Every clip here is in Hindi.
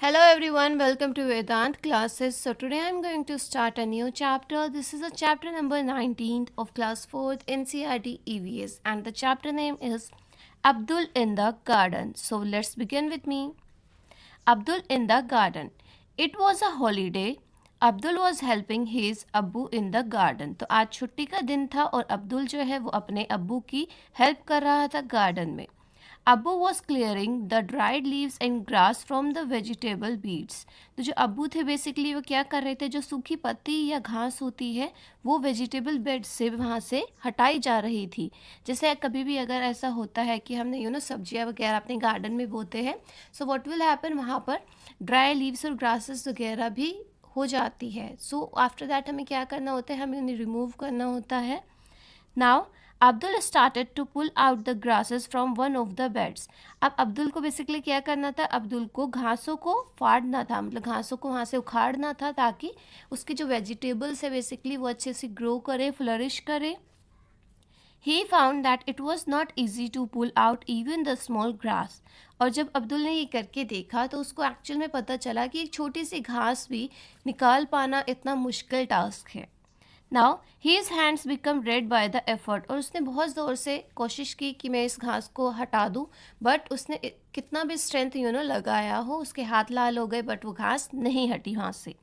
Hello everyone, welcome to Vedant classes. So today I'm going to start a new chapter. This is a chapter number 19 of class 4th NCERT EVS and the chapter name is Abdul in the Garden. So let's begin with me. Abdul in the Garden. It was a holiday. Abdul was helping his अब्बू इन द गार्डन। तो आज छुट्टी का दिन था और अब्दुल जो है वो अपने अब्बू की हेल्प कर रहा था गार्डन में। अब्बू was clearing the dried leaves and grass from the vegetable beads. तो जो अब्बू थे बेसिकली वो क्या कर रहे थे, जो सूखी पत्ती या घास होती है वो वेजिटेबल बेड से वहाँ से हटाई जा रही थी। जैसे कभी भी अगर ऐसा होता है कि हमने सब्जियाँ वगैरह अपने गार्डन में बोते हैं, सो व्हाट विल हैपन, वहाँ पर ड्राई लीव्स और ग्रासेस वगैरह भी हो जाती है। सो आफ्टर दैट हमें क्या करना होता है, हमें उन्हें रिमूव करना होता है। Now Abdul started to pull out the grasses from one of the beds. अब अब्दुल को बेसिकली क्या करना था, अब्दुल को घासों को फाड़ना था, मतलब घासों को वहाँ से उखाड़ना था ताकि उसकी जो वेजिटेबल्स है बेसिकली वो अच्छे से ग्रो करे, फ्लरिश करे। He found that it was not easy to pull out even the small grass. और जब अब्दुल ने ये करके देखा तो उसको एक्चुअल में पता चला कि एक छोटी सी घास भी निकाल पाना इतना मुश्किल टास्क है। Now his hands become red by the effort. और उसने बहुत ज़ोर से कोशिश की कि मैं इस घास को हटा दूँ, बट उसने कितना भी स्ट्रेंथ लगाया हो, उसके हाथ लाल हो गए बट वो घास नहीं हटी वहाँ से।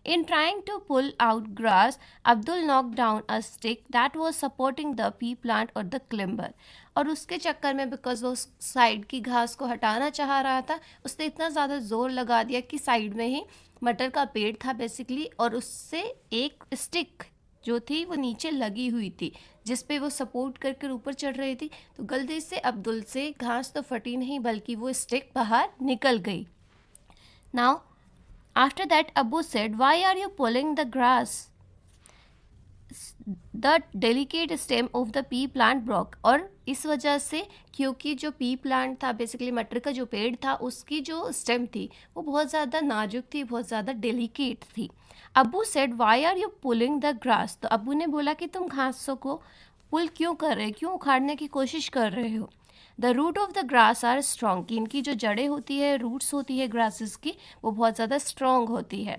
In trying to pull out grass, Abdul knocked down a stick that was supporting the pea plant or the climber. और उसके चक्कर में बिकॉज वो साइड की घास को हटाना चाह रहा था, उसने इतना ज़्यादा ज़ोर लगा दिया कि साइड में ही मटर का पेड़ था बेसिकली, और उससे एक स्टिक जो थी वो नीचे लगी हुई थी जिस पे वो सपोर्ट करके ऊपर चढ़ रही थी। तो गलती से अब्दुल से घास तो फटी नहीं बल्कि वो स्टिक बाहर निकल गई। Now After that, Abu said, "Why are you pulling the grass?" The delicate stem of the pea plant broke. और इस वजह से, क्योंकि जो पी प्लांट था बेसिकली मटर का जो पेड़ था, उसकी जो स्टेम थी वो बहुत ज़्यादा नाजुक थी, बहुत ज़्यादा डेलिकेट थी। Abu said, "Why are you pulling the grass?" तो अबू ने बोला कि तुम घासों को पुल क्यों कर रहे, क्यों उखाड़ने की कोशिश कर रहे हो। The root of the grass are strong, कि इनकी जो जड़ें होती है, रूट्स होती है ग्रासेस की, वो बहुत ज़्यादा स्ट्रॉन्ग होती है।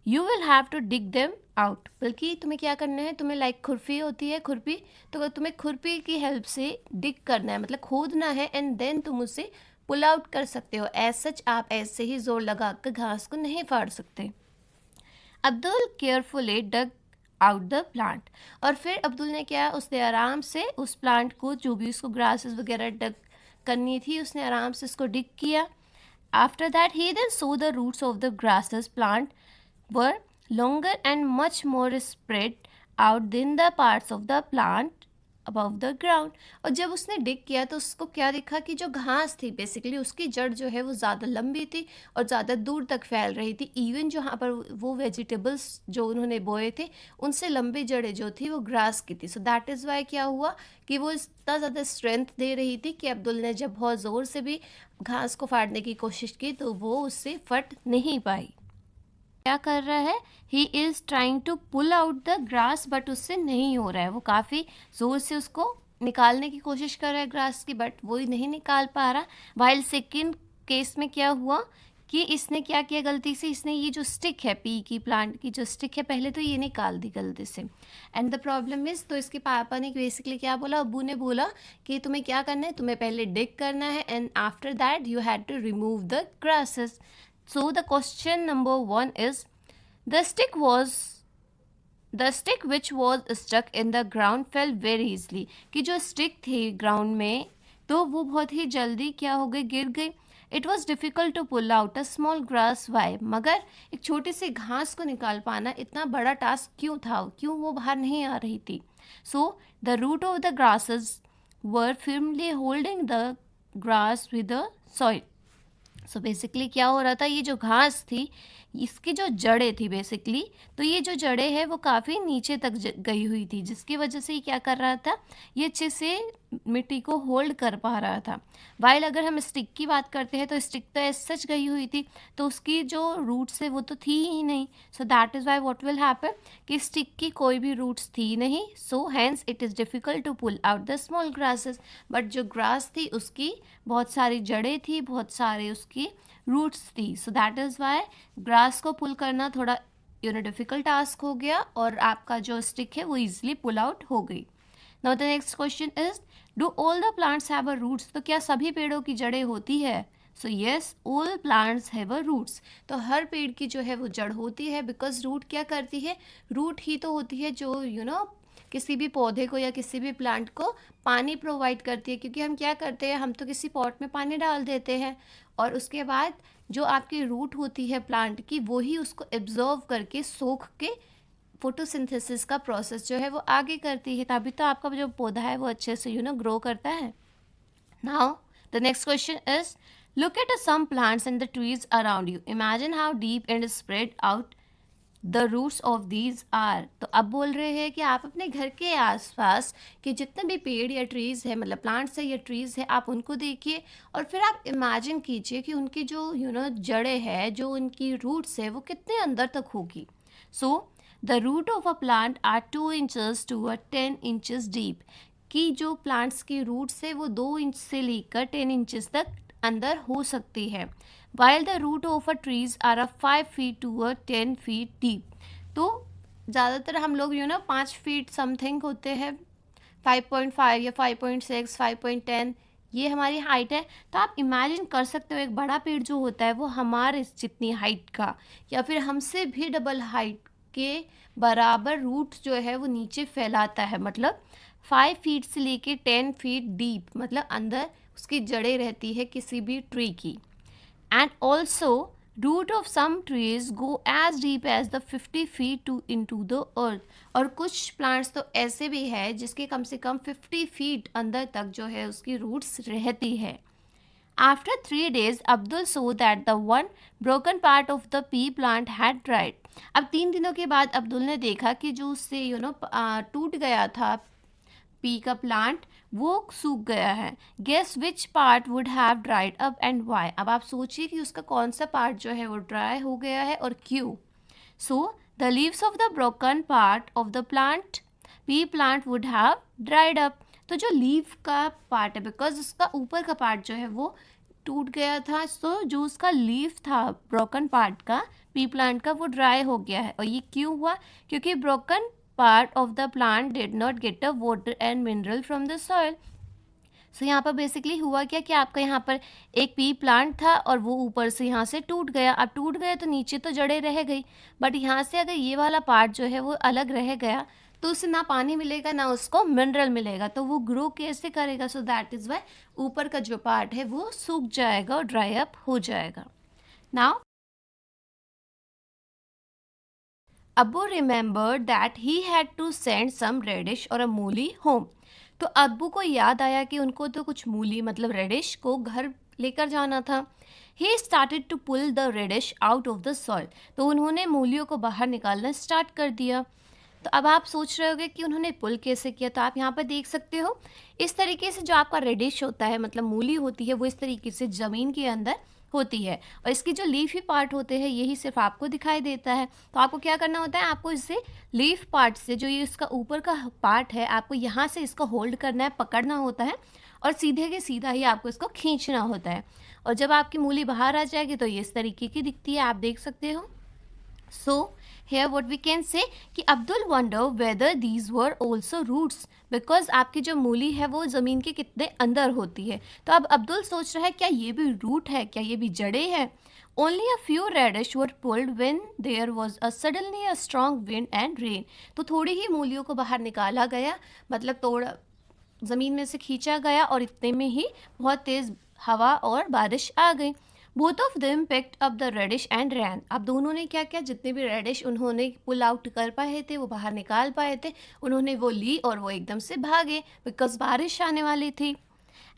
You will have to dig them out, बल्कि तुम्हें क्या करना है, तुम्हें लाइक खुरपी होती है, खुरपी, तो तुम्हें खुरपी की हेल्प से डिग करना है, मतलब खोदना है, एंड देन तुम उसे पुल आउट कर सकते हो। एज सच आप ऐसे ही जोर लगा कर घास को नहीं फाड़ सकते। Abdul carefully dug out the plant. और फिर अब्दुल ने क्या, उसने आराम से उस प्लांट को, जो भी उसको ग्रासेस वगैरह डग करनी थी, उसने आराम से उसको डिग किया। After that he then saw the roots of the grasses plant were longer and much more spread out than the parts of the plant above the ground. और जब उसने डिग किया तो उसको क्या दिखा कि जो घास थी बेसिकली उसकी जड़ जो है वो ज़्यादा लंबी थी और ज़्यादा दूर तक फैल रही थी। इवन जो यहाँ पर वो वेजिटेबल्स जो उन्होंने बोए थे उनसे लंबी जड़ें जो थी वो ग्रास की थी। सो दैट इज़ वाई क्या हुआ कि वो इतना ज़्यादा स्ट्रेंथ दे रही थी कि अब्दुल ने जब बहुत ज़ोर से भी घास को फाड़ने की कोशिश की तो वो उससे फट नहीं पाई। क्या कर रहा है, he is trying to pull out the grass, but उससे नहीं हो रहा है, वो काफ़ी ज़ोर से उसको निकालने की कोशिश कर रहा है ग्रास की, बट वो ही नहीं निकाल पा रहा। वाइल सेकेंड केस में क्या हुआ कि इसने क्या किया, गलती से इसने ये जो स्टिक है, पी की प्लांट की जो स्टिक है, पहले तो ये निकाल दी गलती से। एंड द प्रॉब्लम इज़, तो इसके पापा ने बेसिकली क्या बोला, अब्बू ने बोला कि तुम्हें क्या करना है, तुम्हें पहले डिग करना है and after that you had to remove the grasses. So the question number 1 is, the stick which was stuck in the ground fell very easily. कि जो stick थी ground में तो वो बहुत ही जल्दी क्या हो गई, गिर गई। It was difficult to pull out a small grass. Why? मगर एक छोटी सी घास को निकाल पाना इतना बड़ा टास्क क्यों था, क्यों वो बाहर नहीं आ रही थी। So the root of the grasses were firmly holding the grass with the soil. So basically क्या हो रहा था, ये जो घास थी इसकी जो जड़ें थी बेसिकली, तो ये जो जड़ें हैं वो काफ़ी नीचे तक गई हुई थी, जिसकी वजह से ये क्या कर रहा था, ये अच्छे से मिट्टी को होल्ड कर पा रहा था। वाइल अगर हम स्टिक की बात करते हैं तो स्टिक तो ऐसे सच गई हुई थी, तो उसकी जो रूट्स है वो तो थी ही नहीं। So that is why what will happen कि स्टिक की कोई भी रूट्स थी नहीं, so hence it is difficult to pull out the small grasses. But जो ग्रास थी उसकी बहुत सारी जड़ें थी, बहुत सारे उसकी रूट्स थी। सो दैट इज़ वाई ग्रास को पुल करना थोड़ा डिफ़िकल्ट टास्क हो गया और आपका जो स्टिक है वो ईजिली पुल आउट हो गई। Now the next question is, do all the plants have a roots? तो क्या सभी पेड़ों की जड़ें होती है? So yes, all plants have a roots. तो हर पेड़ की जो है वो जड़ होती है, बिकॉज रूट क्या करती है, रूट ही तो होती है जो किसी भी पौधे को या किसी भी प्लांट को पानी प्रोवाइड करती है। क्योंकि हम क्या करते हैं, हम तो किसी पॉट में पानी डाल देते हैं और उसके बाद जो आपकी रूट होती है प्लांट की, वो ही उसको एब्जॉर्व करके सोख के फोटोसिंथेसिस का प्रोसेस जो है वो आगे करती है, तभी तो आपका जो पौधा है वो अच्छे से ग्रो करता है। Now the next question is, look at some plants and the trees around you, imagine how deep and spread out the roots of these are. तो अब बोल रहे हैं कि आप अपने घर के आसपास के जितने भी पेड़ या ट्रीज है, मतलब प्लांट्स है या ट्रीज है, आप उनको देखिए और फिर आप इमेजिन कीजिए कि उनकी जो जड़ें हैं, जो उनकी रूट्स है, वो कितने अंदर तक होगी। So the root of a plant are 2 inches to 10 inches deep, कि जो प्लांट्स की रूट्स है वो 2 इंच से लेकर 10 इंचेस तक अंदर हो सकती है। while the root of a trees are a 5 feet to a 10 feet deep। तो ज़्यादातर हम लोग 5 फीट समथिंग होते हैं, 5.5 या 5.6, 5.10 ये हमारी हाइट है। तो आप इमेजिन कर सकते हो एक बड़ा पेड़ जो होता है वो हमारे जितनी हाइट का या फिर हमसे भी डबल हाइट के बराबर रूट जो है वो नीचे फैलाता है, मतलब 5 फीट से लेके 10 फीट डीप, मतलब अंदर उसकी जड़ें रहती है किसी भी ट्री की। And also root of some trees go as deep as the 50 feet to into the earth। और कुछ प्लांट्स तो ऐसे भी है जिसके कम से कम 50 फीट अंदर तक जो है उसकी रूट्स रहती है। After 3 days, Abdul saw that the one broken part of the pea plant had dried। अब 3 दिनों के बाद अब्दुल ने देखा कि जो उससे टूट गया था पी का प्लांट वो सूख गया है। Guess which part would have dried up and why. अब आप सोचिए कि उसका कौन सा पार्ट जो है वो ड्राई हो गया है और क्यों। So the leaves of the broken part of the plant P plant would have dried up. तो जो लीफ का पार्ट है, बिकॉज उसका ऊपर का पार्ट जो है वो टूट गया था, तो जो उसका लीफ था ब्रोकन पार्ट का पी प्लांट का वो ड्राई हो गया है। और ये क्यों हुआ, क्योंकि broken part of the plant did not get the water and mineral from the soil। सो यहाँ पर बेसिकली हुआ क्या कि आपका यहाँ पर एक पी प्लांट था और वो ऊपर से यहाँ से टूट गया। अब टूट गया तो नीचे तो जड़ें रह गई, बट यहाँ से अगर ये वाला पार्ट जो है वो अलग रह गया तो उसे ना पानी मिलेगा ना उसको मिनरल मिलेगा, तो वो ग्रो कैसे करेगा। सो दैट इज़ वाई ऊपर का जो पार्ट है वो सूख जाएगा और ड्राई अप हो जाएगा। नाउ अब्बू remembered that he had to send some radish और अ मूली होम। तो अब्बू को याद आया कि उनको तो कुछ मूली मतलब रेडिश को घर लेकर जाना था। He started to pull the radish out of the soil. तो उन्होंने मूलियों को बाहर निकालना स्टार्ट कर दिया। तो अब आप सोच रहे होगे कि उन्होंने पुल कैसे किया, तो आप यहाँ पर देख सकते हो इस तरीके से जो आपका रेडिश होता है मतलब मूली होती है वो इस तरीके से ज़मीन के अंदर होती है और इसकी जो लीफी पार्ट होते हैं यही सिर्फ आपको दिखाई देता है। तो आपको क्या करना होता है, आपको इसे लीफ पार्ट से जो ये इसका ऊपर का पार्ट है आपको यहाँ से इसको होल्ड करना है, पकड़ना होता है और सीधे के सीधा ही आपको इसको खींचना होता है। और जब आपकी मूली बाहर आ जाएगी तो ये इस तरीके की दिखती है, आप देख सकते हो। सो here what we can say कि Abdul wonder whether these were also roots, because आपकी जो मूली है वो ज़मीन के कितने अंदर होती है। तो अब अब्दुल सोच रहा है क्या ये भी रूट है, क्या ये भी जड़ें हैं। Only a few radish were pulled when there was a suddenly a strong wind and rain. तो थोड़ी ही मूलियों को बाहर निकाला गया, मतलब थोड़ा ज़मीन में से खींचा गया और इतने में ही बहुत तेज़ हवा और बारिश आ गई। Both of them picked up the radish and ran. अब दोनों ने क्या किया, जितने भी रेडिश उन्होंने पुल आउट कर पाए थे वो बाहर निकाल पाए थे, उन्होंने वो ली और वो एकदम से भागे बिकॉज बारिश आने वाली थी।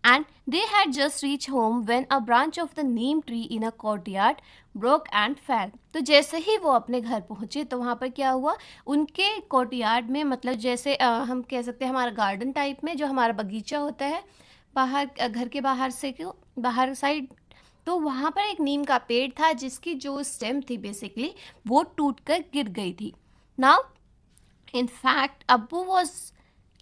and they had just reached home when a branch of the neem tree in a courtyard broke and fell. तो जैसे ही वो अपने घर पहुंचे तो वहाँ पर क्या हुआ, उनके कोर्टयार्ड में, मतलब जैसे हम कह सकते हैं हमारा गार्डन टाइप में जो हमारा बगीचा होता है बाहर, घर के बाहर से क्यों बाहर साइड, तो वहाँ पर एक नीम का पेड़ था जिसकी जो स्टेम थी बेसिकली वो टूटकर गिर गई थी. नाउ इन फैक्ट अब्बू was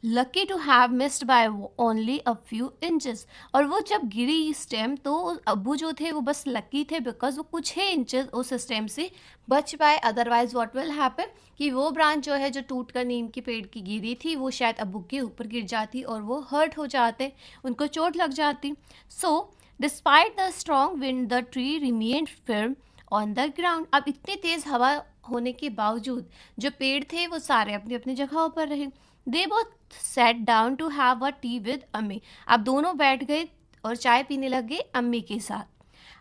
lucky to have missed by only a few inches. और वो जब गिरी स्टेम तो अब्बू जो थे वो बस लकी थे बिकॉज वो कुछ ही इंचेस उस स्टेम से बच पाए. अदरवाइज व्हाट विल हैपन कि वो ब्रांच जो है जो टूट कर नीम के पेड़ की गिरी थी वो शायद अब्बू के ऊपर गिर जाती और वो हर्ट हो जाते, उनको चोट लग जाती. So despite the strong wind the tree remained firm on the ground. अब इतनी तेज हवा होने के बावजूद जो पेड़ थे वो सारे अपनी अपनी जगहों पर रहे. They both sat down to have a tea with अम्मी. अब दोनों बैठ गए और चाय पीने लगे अम्मी के साथ.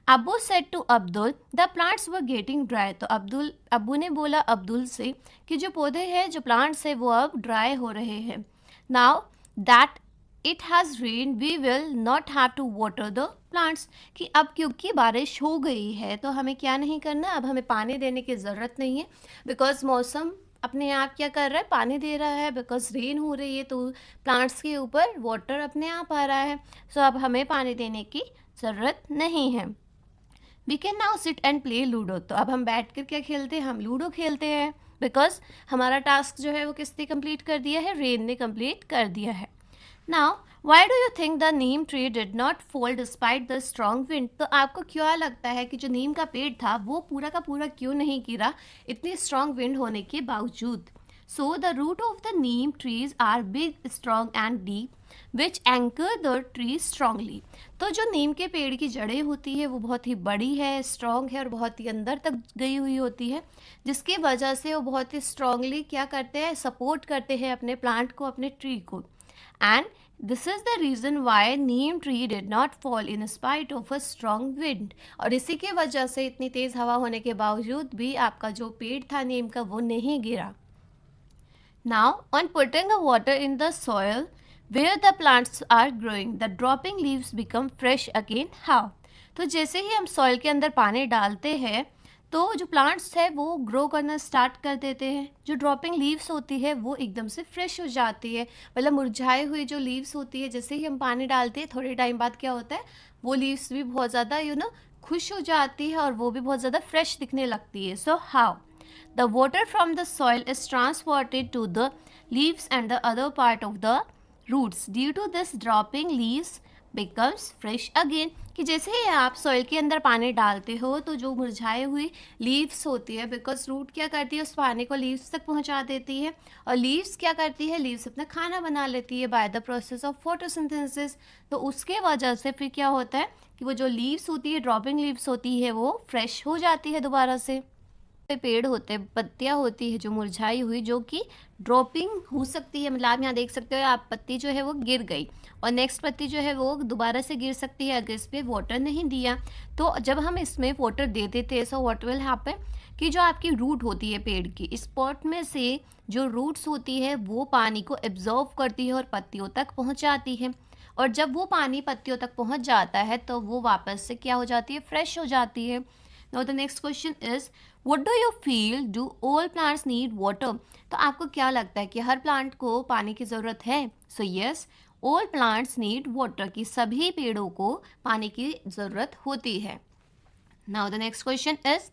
अब्बू said to Abdul the plants were getting dry. तो अब्बू ने बोला अब्दुल से कि जो पौधे हैं, जो प्लांट्स हैं वो अब ड्राई हो रहे हैं. Now that it has rain we will not have to water the plants. कि अब क्योंकि बारिश हो गई है तो हमें क्या नहीं करना, अब हमें पानी देने की ज़रूरत नहीं है बिकॉज मौसम अपने आप क्या कर रहा है, पानी दे रहा है. बिकॉज रेन हो रही है तो प्लांट्स के ऊपर वाटर अपने आप आ रहा है. सो अब हमें पानी देने की ज़रूरत नहीं है. We can now sit and play ludo. तो अब हम बैठ कर क्या खेलते हैं, हम लूडो खेलते हैं बिकॉज हमारा टास्क जो है वो किसने कंप्लीट कर दिया है, रेन ने कंप्लीट कर दिया है. Now why do you think the Neem tree did not fall despite the strong wind. तो आपको क्या लगता है कि जो नीम का पेड़ था वो पूरा का पूरा क्यों नहीं गिरा इतनी स्ट्रॉन्ग विंड होने के बावजूद. So the root of the neem trees are big strong and deep which anchor the tree strongly. तो जो नीम के पेड़ की जड़ें होती है वो बहुत ही बड़ी है, स्ट्रॉन्ग है और बहुत ही अंदर तक गई हुई होती है, जिसकी वजह से वो बहुत ही स्ट्रांगली क्या करते हैं, सपोर्ट करते हैं अपने प्लांट को, अपने ट्री को. And this is the reason why neem tree did not fall in spite of a strong wind. और इसी के वजह से इतनी तेज हवा होने के बावजूद भी आपका जो पेड़ था नीम का वो नहीं गिरा. Now on putting the water in the soil where the plants are growing, the dropping leaves become fresh again. How? तो जैसे ही हम सॉइल के अंदर पानी डालते हैं तो जो प्लांट्स है वो ग्रो करना स्टार्ट कर देते हैं. जो ड्रॉपिंग लीव्स होती है वो एकदम से फ्रेश हो जाती है, मतलब मुरझाई हुई जो लीव्स होती है जैसे ही हम पानी डालते हैं थोड़े टाइम बाद क्या होता है, वो लीव्स भी बहुत ज़्यादा खुश हो जाती है और वो भी बहुत ज़्यादा फ्रेश दिखने लगती है. So how the water from the soil is transported to the leaves and the other part of the roots. Due to this dropping leaves becomes fresh again. कि जैसे ही आप सॉइल के अंदर पानी डालते हो तो जो मुरझाई हुई लीव्स होती है, बिकॉज रूट क्या करती है, उस पानी को लीव्स तक पहुंचा देती है और लीव्स क्या करती है, लीव्स अपना खाना बना लेती है by the process of photosynthesis. तो उसके वजह से फिर क्या होता है कि वो जो लीव्स होती है, ड्रॉपिंग लीव्स होती है, वो फ्रेश हो जाती है दोबारा से. पेड़ होते हैं, पत्तियां होती है जो मुरझाई हुई, जो कि ड्रॉपिंग हो सकती है, मतलब आप यहाँ देख सकते हो आप पत्ती जो है वो गिर गई और नेक्स्ट पत्ती जो है वो दोबारा से गिर सकती है अगर इस पर वाटर नहीं दिया. तो जब हम इसमें वाटर दे देते हैं सो व्हाट विल हैपन कि जो आपकी रूट होती है पेड़ की, इस पॉट में से जो रूट्स होती है वो पानी को एब्जॉर्व करती है और पत्तियों तक पहुँचाती है. और जब वो पानी पत्तियों तक पहुँच जाता है तो वो वापस से क्या हो जाती है, फ्रेश हो जाती है. Now the next question is, what do you feel? Do all plants need water? तो आपको क्या लगता है कि हर प्लांट को पानी की ज़रूरत है? So yes, all plants need water. कि सभी पेड़ों को पानी की ज़रूरत होती है. Now the next question is,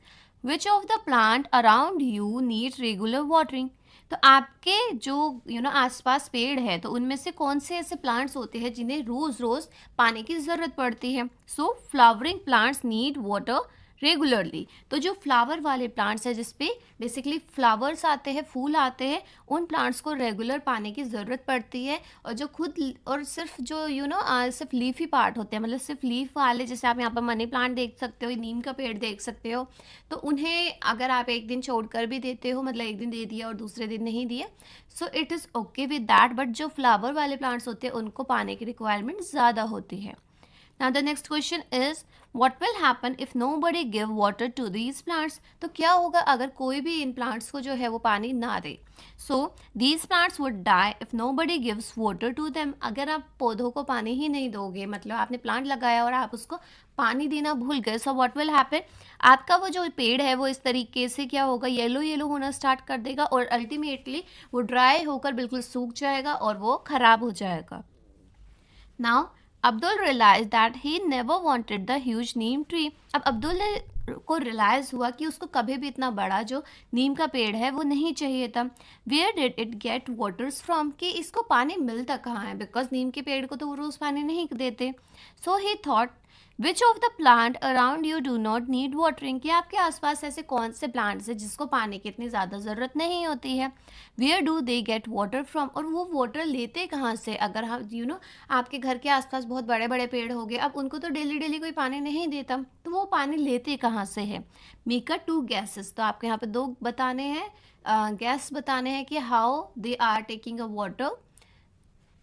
which of the plant around you need regular watering? तो आपके जो आसपास पेड़ है तो उनमें से कौन से ऐसे प्लांट्स होते हैं जिन्हें रोज़ रोज़ पानी की ज़रूरत पड़ती है. So flowering plants need water regularly. तो जो फ्लावर वाले प्लांट्स हैं जिसपे बेसिकली फ्लावर्स आते हैं, फूल आते हैं, उन प्लांट्स को रेगुलर पानी की ज़रूरत पड़ती है. और जो खुद और सिर्फ जो सिर्फ लीफी पार्ट होते हैं, मतलब सिर्फ लीफ वाले, जैसे आप यहाँ पर मनी प्लांट देख सकते हो, नीम का पेड़ देख सकते हो, तो उन्हें अगर आप एक दिन छोड़ कर भी देते हो, मतलब एक दिन दे दिया और दूसरे दिन नहीं दिया, सो it is okay with that. But जो फ्लावर वाले प्लांट्स होते हैं उनको पानी की रिक्वायरमेंट ज़्यादा होती है. Now the next question is what will happen if nobody give water to these plants? तो क्या होगा अगर कोई भी इन plants को जो है वो पानी ना दे? So these plants would die if nobody gives water to them. अगर आप पौधों को पानी ही नहीं दोगे, मतलब आपने प्लांट लगाया और आप उसको पानी देना भूल गए, so what will happen? आपका वो जो पेड़ है वो इस तरीके से क्या होगा, येलो येलो होना स्टार्ट कर देगा और अल्टीमेटली वो ड्राई होकर बिल्कुल सूख जाएगा और वो खराब हो जाएगा. Now Abdul realized that he never wanted the huge neem tree. अब अब्दुल को रियलाइज हुआ कि उसको कभी भी इतना बड़ा जो नीम का पेड़ है वो नहीं चाहिए था. Where did it get waters from? कि इसको पानी मिलता कहाँ है, बिकॉज नीम के पेड़ को तो वो रोज़ पानी नहीं देते. So he thought which of the plant around you do not need watering, कि आपके आसपास ऐसे कौन से प्लांट्स हैं जिसको पानी की इतनी ज़्यादा ज़रूरत नहीं होती है. Where do they get water from, और वो वाटर लेते कहाँ से. अगर हम आपके घर के आसपास बहुत बड़े बड़े पेड़ हो गए, अब उनको तो डेली डेली कोई पानी नहीं देता, तो वो पानी लेते कहाँ से है. मेक अ टू गैसेस, तो आपके यहाँ पे दो बताने हैं, गैस बताने हैं कि how they are taking a water.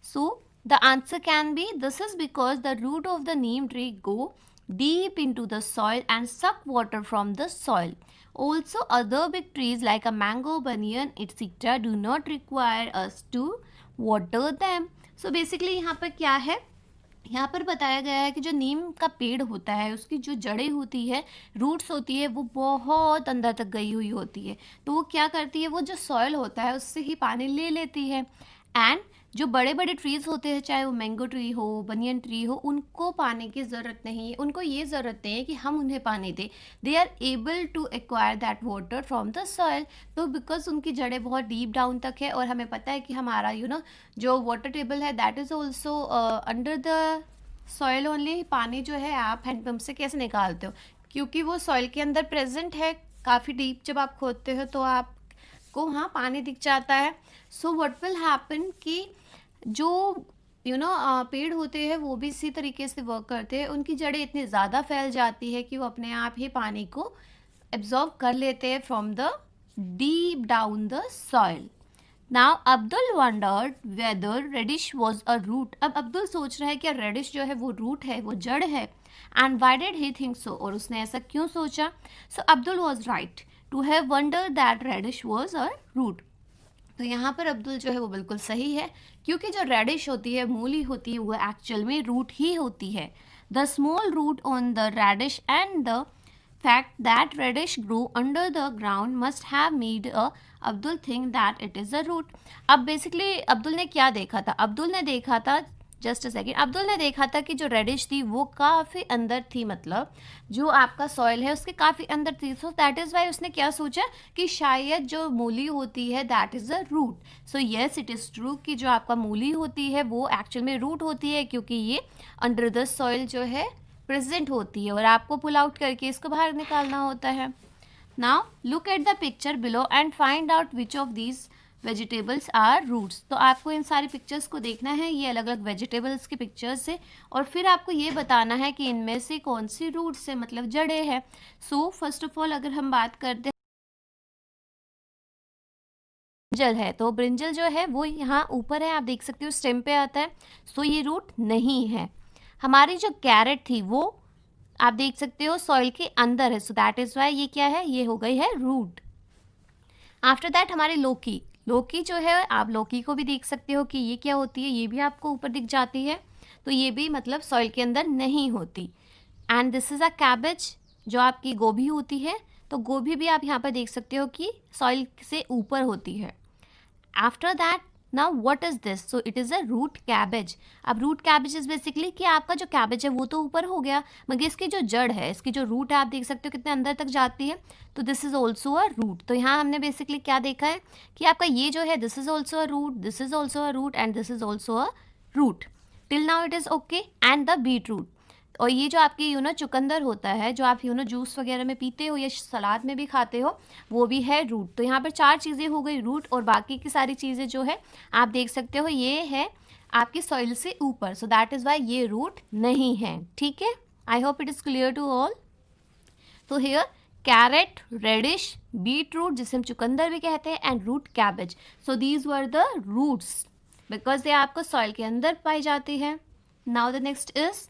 So the answer can be this is because the root of the neem tree go deep into the soil and suck water from the soil. Also other big trees like a mango, banyan, etc. do not require us to water them. So basically यहाँ पर क्या है, यहाँ पर बताया गया है कि जो नीम का पेड़ होता है उसकी जो जड़ें होती है, रूट्स होती है, वो बहुत अंदर तक गई हुई होती है. तो वो क्या करती है, वो जो सॉइल होता है उससे ही पानी ले लेती है. एंड जो बड़े बड़े ट्रीज़ होते हैं, चाहे वो मैंगो ट्री हो, बनियन ट्री हो, उनको पानी की ज़रूरत नहीं है. उनको ये ज़रूरत नहीं है कि हम उन्हें पानी दें. They are able to acquire that water from the soil. तो बिकॉज उनकी जड़ें बहुत डीप डाउन तक है और हमें पता है कि हमारा जो वाटर टेबल है that is also under the soil only. पानी जो है आप हैंडपम्प से कैसे निकालते हो, क्योंकि वो सॉइल के अंदर प्रेजेंट है. काफ़ी डीप जब आप खोदते हो तो आपको वहाँ पानी दिख जाता है. सो व्हाट विल हैपन कि जो पेड़ होते हैं वो भी इसी तरीके से वर्क करते हैं. उनकी जड़ें इतनी ज़्यादा फैल जाती है कि वो अपने आप ही पानी को एब्जॉर्ब कर लेते हैं from the deep down the soil. Now Abdul wondered whether radish was a root. अब अब्दुल सोच रहा है कि रेडिश जो है वो रूट है, वो जड़ है. And why did he think so, और उसने ऐसा क्यों सोचा. So Abdul was right to have wonder that radish was a root. तो यहाँ पर अब्दुल जो है वो बिल्कुल सही है, क्योंकि जो रेडिश होती है, मूली होती है, वो एक्चुअल में रूट ही होती है. The small root on the radish and the fact that radish grow under the ground must have made Abdul think that it is a root. अब बेसिकली अब्दुल ने क्या देखा था, अब्दुल ने देखा था, जस्ट अ सेकेंड, अब्दुल ने देखा था कि जो रेडिश थी वो काफ़ी अंदर थी, मतलब जो आपका सॉइल है उसके काफ़ी अंदर थी. सो दैट इज़ वाई उसने क्या सोचा कि शायद जो मूली होती है that is a root. So yes it is true कि जो आपका मूली होती है वो एक्चुअल में रूट होती है, क्योंकि ये अंडर द सॉइल जो है प्रेजेंट होती है और आपको पुल आउट करके इसको बाहर निकालना होता है. Now look at the picture below and find out which of these vegetables are roots. तो आपको इन सारी पिक्चर्स को देखना है, ये अलग अलग वेजिटेबल्स की पिक्चर्स है, और फिर आपको ये बताना है कि इनमें से कौन सी रूट्स है, मतलब जड़ें हैं. सो फर्स्ट ऑफ ऑल अगर हम बात करते हैं ब्रिंजल है, तो ब्रिंजल जो है वो यहाँ ऊपर है, आप देख सकते हो स्टेम पे आता है. सो ये रूट नहीं है. हमारी जो कैरेट थी वो आप देख सकते हो सॉइल के अंदर है, सो दैट इज़ वाई ये क्या है, ये हो गई है रूट. आफ्टर दैट हमारी लौकी, लौकी जो है आप लौकी को भी देख सकते हो कि ये क्या होती है, ये भी आपको ऊपर दिख जाती है, तो ये भी मतलब सॉइल के अंदर नहीं होती. And this is a cabbage, जो आपकी गोभी होती है, तो गोभी भी आप यहाँ पर देख सकते हो कि सॉइल से ऊपर होती है. After that now what is this, so it is a root cabbage. अब रूट कैबेज इज बेसिकली कि आपका जो कैबेज है वो तो ऊपर हो गया, मगर इसकी जो जड़ है, इसकी जो रूट है आप देख सकते हो कितने अंदर तक जाती है, तो this is also a root. तो यहाँ हमने बेसिकली क्या देखा है कि आपका ये जो है this is also a root, this is also a root and this is also a root. Till now it is okay. And the beet root, और ये जो आपकी चुकंदर होता है, जो आप जूस वगैरह में पीते हो या सलाद में भी खाते हो, वो भी है रूट. तो यहाँ पर 4 चीज़ें हो गई रूट, और बाकी की सारी चीज़ें जो है आप देख सकते हो ये है आपकी सॉइल से ऊपर. सो दैट इज़ वाई ये रूट नहीं है. ठीक है, I hope it is clear to all. तो here carrot, radish, beetroot जिसे हम चुकंदर भी कहते हैं, and root cabbage. So these were the roots because ये आपको सॉइल के अंदर पाई जाती है. Now the next is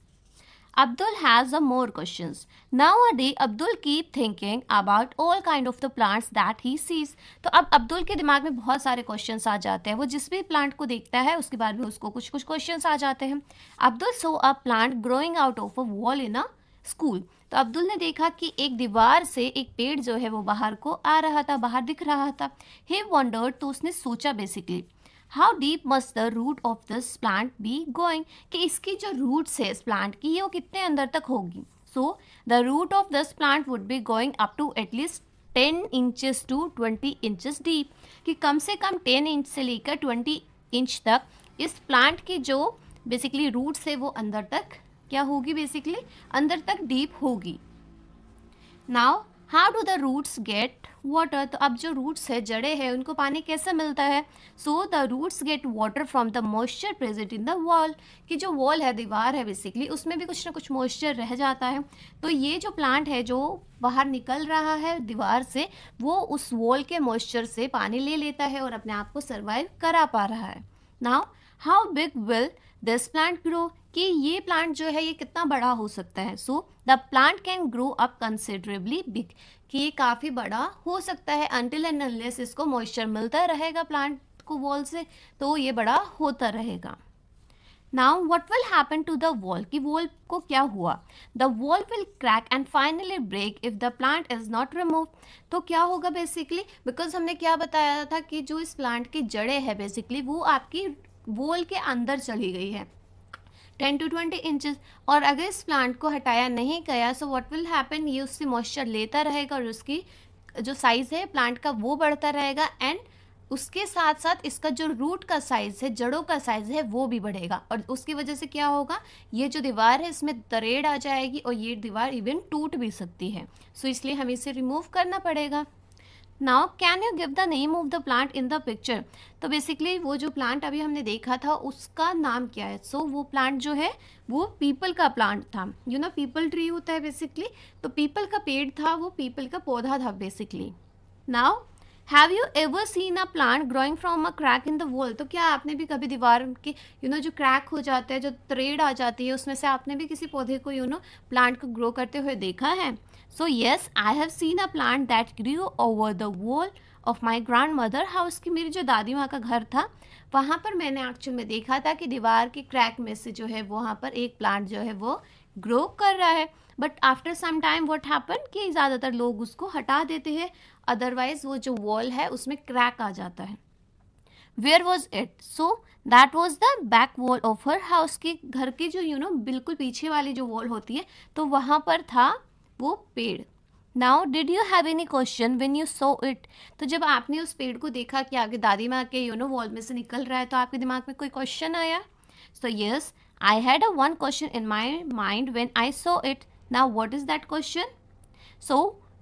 Abdul has a more questions. Nowadays, Abdul keep thinking about all kind of the plants that he sees. तो अब अब्दुल के दिमाग में बहुत सारे क्वेश्चंस आ जाते हैं. वो जिस भी प्लांट को देखता है उसके बारे में उसको कुछ कुछ क्वेश्चंस आ जाते हैं. Abdul so a plant growing out of a wall in a school. तो अब्दुल ने देखा कि एक दीवार से एक पेड़ जो है वो बाहर को आ रहा था, बाहर दिख रहा था. ही वंडर्ड, तो उसने सोचा basically how deep must the root of this plant be going, कि इसकी जो रूट्स है इस प्लांट की ये वो कितने अंदर तक होगी. So the root of this plant would be going up to at least 10 inches to 20 inches deep, कि कम से कम 10 इंच से लेकर 20 इंच तक इस प्लांट की जो बेसिकली रूट्स है वो अंदर तक क्या होगी, बेसिकली अंदर तक डीप होगी. Now how do the roots get water, तो अब जो रूट्स है, जड़ें हैं, उनको पानी कैसे मिलता है. So the roots get water from the moisture present in the wall, कि जो वॉल है, दीवार है बेसिकली, उसमें भी कुछ ना कुछ मॉइस्चर रह जाता है. तो ये जो प्लांट है जो बाहर निकल रहा है दीवार से, वो उस वॉल के मॉइस्चर से पानी ले लेता है और अपने आप को सर्वाइव करा पा रहा है. Now how big will this plant grow, कि ये प्लांट जो है ये कितना बड़ा हो सकता है. So the plant can grow up considerably big, कि ये काफ़ी बड़ा हो सकता है अनटिल एंड अनलेस इसको मॉइस्चर मिलता रहेगा प्लांट को वॉल से, तो ये बड़ा होता रहेगा. Now what will happen to the wall, कि वॉल को क्या हुआ. The wall will crack and finally break if the plant is not remove. तो क्या होगा बेसिकली, बिकॉज हमने क्या बताया था कि जो इस प्लांट की जड़ें है बेसिकली वो आपकी वॉल के अंदर चली गई है 10 to 20 इंचेस, और अगर इस प्लांट को हटाया नहीं गया सो व्हाट विल हैपन, ये उससे मॉइस्चर लेता रहेगा और उसकी जो साइज़ है प्लांट का वो बढ़ता रहेगा, एंड उसके साथ साथ इसका जो रूट का साइज़ है, जड़ों का साइज़ है, वो भी बढ़ेगा. और उसकी वजह से क्या होगा, ये जो दीवार है इसमें दरेड़ आ जाएगी और ये दीवार इवन टूट भी सकती है. सो इसलिए हमें इसे रिमूव करना पड़ेगा. Now can you give the name of the plant in the picture, तो बेसिकली वो जो प्लांट अभी हमने देखा था उसका नाम क्या है. सो वो प्लांट जो है वो पीपल का प्लांट था. यू नो पीपल ट्री होता है बेसिकली, तो पीपल का पेड़ था, वो पीपल का पौधा था basically. Now have you ever seen a plant growing from a crack in the wall, तो क्या आपने भी कभी दीवार के जो क्रैक हो जाते हैं, जो तरेड़ आ जाती है, उसमें से आपने भी किसी पौधे को प्लांट को ग्रो करते हुए देखा है. So yes, I have seen a plant that grew over the wall of my grandmother house, की मेरी जो दादी माँ का घर था वहाँ पर मैंने एक्चुअल में देखा था कि दीवार के क्रैक में से जो है वहाँ पर एक प्लांट जो है वो ग्रो कर रहा है. But after some time what happen, कि ज़्यादातर लोग उसको हटा देते हैं, अदरवाइज वो जो वॉल है उसमें क्रैक आ जाता है. Where was it, so that was the back wall of her house, की घर की जो बिल्कुल पीछे वाली जो वॉल होती है तो वहाँ पर था वो पेड़. Now did you have any question when you so it, तो जब आपने उस पेड़ को देखा कि आगे दादी माँ के वॉल में से निकल रहा है, तो आपके दिमाग में कोई क्वेश्चन आया. So yes, I had a one question in my mind when I saw it. Now what is that question. So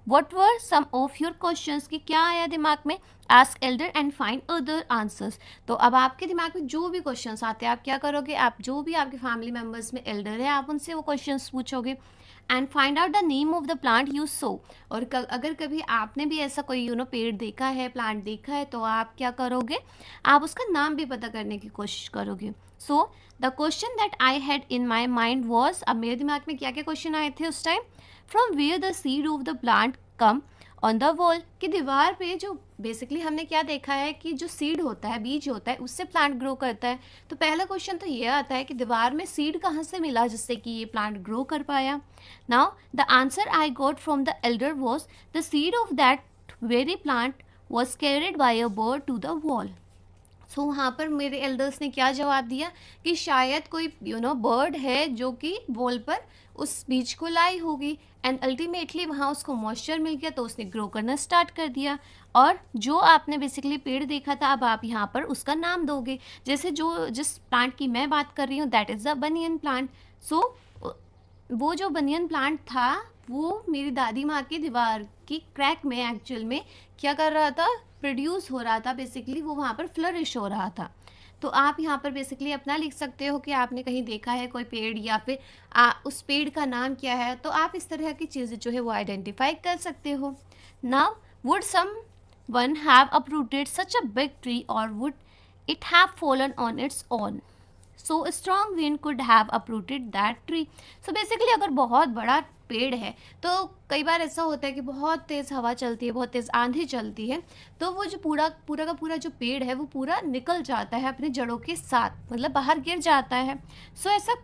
what were some of your questions, कि क्या आया दिमाग में. Ask elder and find other answers, तो अब आपके दिमाग में जो भी क्वेश्चंस आते हैं आप क्या करोगे, आप जो भी आपके फैमिली मेम्बर्स में एल्डर है आप उनसे वो क्वेश्चंस पूछोगे. And find out the name of the plant you so, और अगर कभी आपने भी ऐसा कोई पेड़ देखा है, प्लांट देखा है, तो आप क्या करोगे, आप उसका नाम भी पता करने की कोशिश करोगे. So the question that I had in my mind was, अब मेरे दिमाग में क्या क्या क्वेश्चन आए थे उस time. From where the seed of the plant come on the wall, कि दीवार पे जो बेसिकली हमने क्या देखा है कि जो सीड होता है, बीज होता है, उससे प्लांट ग्रो करता है. तो पहला क्वेश्चन तो ये आता है कि दीवार में सीड कहाँ से मिला जिससे कि ये प्लांट ग्रो कर पाया. Now the answer I got from the elder was the seed of that very plant was carried by a bird to the wall. So वहाँ पर मेरे एल्डर्स ने क्या जवाब दिया कि शायद कोई बर्ड है जो कि वॉल पर उस बीज को लाई होगी, एंड अल्टीमेटली वहाँ उसको मॉइस्चर मिल गया तो उसने ग्रो करना स्टार्ट कर दिया. और जो आपने बेसिकली पेड़ देखा था अब आप यहाँ पर उसका नाम दोगे, जैसे जिस प्लांट की मैं बात कर रही हूँ that is the banyan plant. So वो जो बनियन प्लांट था वो मेरी दादी माँ की दीवार की क्रैक में एक्चुअल में क्या कर रहा था, प्रोड्यूस हो रहा था, बेसिकली वो वहाँ पर फ्लरिश हो रहा था. तो आप यहाँ पर बेसिकली अपना लिख सकते हो कि आपने कहीं देखा है कोई पेड़ या फिर उस पेड़ का नाम क्या है, तो आप इस तरह की चीज़ें जो है वो आइडेंटिफाई कर सकते हो. Now would someone have uprooted such a big tree और would it have fallen on its own. So strong wind could have uprooted that tree. So basically अगर बहुत बड़ा पेड़ है तो कई बार ऐसा होता है कि बहुत तेज़ हवा चलती है, बहुत तेज़ आंधी चलती है, तो वो जो पूरा पूरा का पूरा जो पेड़ है वो पूरा निकल जाता है अपनी जड़ों के साथ, मतलब बाहर गिर जाता है। सो ऐसा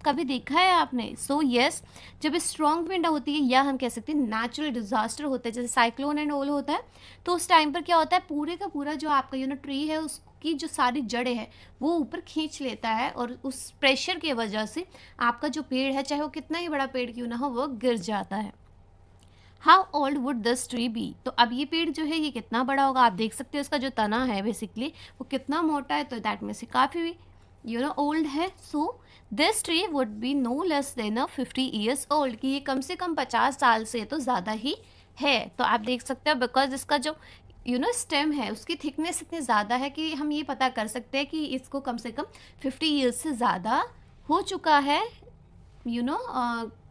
कभी देखा है आपने? सो यस, जब स्ट्रॉन्ग विंड होती है या हम कह सकते हैं नेचुरल डिजास्टर होता है जैसे साइक्लोन एंड ऑल होता है, तो उस टाइम पर क्या होता है, पूरे का पूरा जो आपका ट्री है उसकी जो सारी जड़ें हैं वो ऊपर खींच लेता है और उस प्रेशर की वजह से आपका जो पेड़ है, चाहे वो कितना ही बड़ा पेड़ क्यों ना हो, वो गिर जाता है। How old would this tree be? तो अब ये पेड़ जो है ये कितना बड़ा होगा, आप देख सकते हो इसका जो तना है बेसिकली वो कितना मोटा है, तो दैट में से काफ़ी ओल्ड है। So this tree would be no less than 50 years old, कि ये कम से कम 50 साल से तो ज़्यादा ही है। तो आप देख सकते हो बिकॉज इसका जो स्टेम है उसकी थिकनेस इतनी ज़्यादा है कि हम ये पता कर सकते हैं कि इसको कम से कम 50 ईयर्स से ज़्यादा हो चुका है